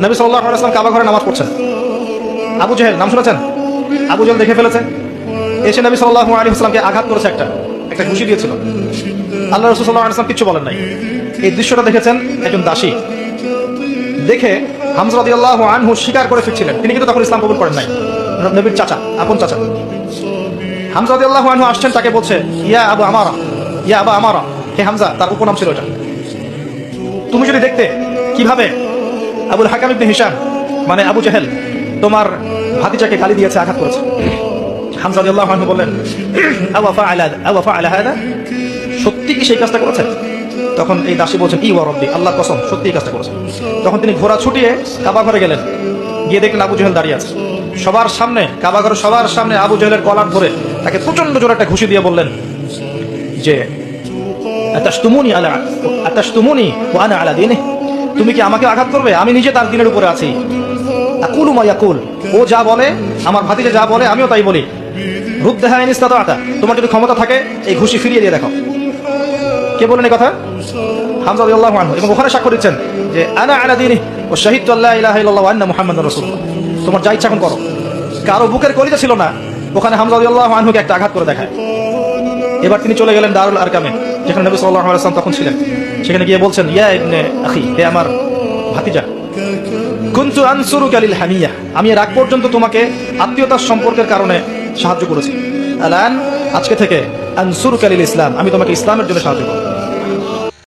নবী সাল্লাল্লাহু আলাইহি ওয়াসাল্লাম কাবা ঘরে নামাজ পড়ছেন। আবু জেহেল নাম শুনেছেন? আবু জেহেল দেখে ফেলেছে, এসে নবী সাল্লাল্লাহু আলাইহি ওয়াসাল্লামকে আঘাত করেছে, একটা ঘুষি দিয়েছিল। আল্লাহ রাসূল সাল্লাল্লাহু আলাইহি ওয়াসাল্লাম কিছু বলেন নাই। এই দৃশ্যটা দেখেছেন একজন দাসী, দেখে হামজা রাদিয়াল্লাহু আনহু স্বীকার করে ফিরছিলেন। তিনি কিন্তু তখন ইসলাম কবুল করেন নাই, নবীর চাচা, আপন চাচা। হামজা রাদিয়াল্লাহু আনহু আসছেন, তাকে বলছে ইয়া আবু আমারা, ইয়া আবা আমারা, হে হামজা, তার উপনাম ছিল এটা। তুমি যদি দেখতে কিভাবে আবুল হাকাম ইবনে হিশাম মানে আবু জেহেল তোমার ভাতিজাকে গালি দিয়েছে, আঘাত করেছে। হামজা রাদিয়াল্লাহু আনহু বললেন আওয়া ফাআলা হাদা, সত্যি কি সেই কাজটা করেছে? তখন এই দাসী বলছেন ই ওয়া রাব্বি, আল্লাহর কসম সত্যি এই কাজটা করেছে। তখন তিনি ঘোড়া ছুটিয়ে কাবা ঘরে গেলেন, গিয়ে দেখলেন আবু জেহেল দাঁড়িয়ে আছে সবার সামনে, কাবা ঘরে সবার সামনে আবু জেহেলের কলার ধরে তাকে প্রচন্ড জোরে একটা ঘুষি দিয়ে বললেন যে আতাশতুমুনি ওয়া আনা আলা দীনিহি, তুমি কি আমাকে আঘাত করবে? আমি নিজে তার দিনের উপরে আছি। আকুলু মা ইয়াকুল, ও যা বলে, আমার ভাতিজা যা বলে আমিও তাই বলি। রুদ্দাহা ইন ইসতাতা'তা, তোমার যদি ক্ষমতা থাকে এই ঘুষি ফিরিয়ে দিয়ে দেখো। কে বলেন এই কথা? হামজা রাদিয়াল্লাহু আনহু। এবং ওখানে সাক্ষ্য দিচ্ছেন যে আনা আলা দীনিহি ওয়া শাহিদতু আল্লা ইলাহা ইল্লাল্লাহ ওয়া আন্না মুহাম্মাদুর রাসূলুল্লাহ। তোমার যা ইচ্ছা এখন করো। কারো বুকের কলিজা ছিল না, ওখানে হামজা রাদিয়াল্লাহু আনহুকে একটা আঘাত করে দেখায়। এবার তিনি চলে গেলেন দারুল আরকামে, যেখানে নবী সাল্লাল্লাহু আলাইহি ওয়াসাল্লাম তখন ছিলেন। সেখানে গিয়ে বলছেন ইয়া ইবনে আখি, হে আমার ভাতিজা, কুনতু আনসুরুকা লিল হামিয়া, আমি এর আগ পর্যন্ত তোমাকে আত্মীয়তার সম্পর্কের কারণে সাহায্য করেছি। আলান, আজকে থেকে আনসুরুকা লিল ইসলাম, আমি তোমাকে ইসলামের জন্য সাহায্য করব।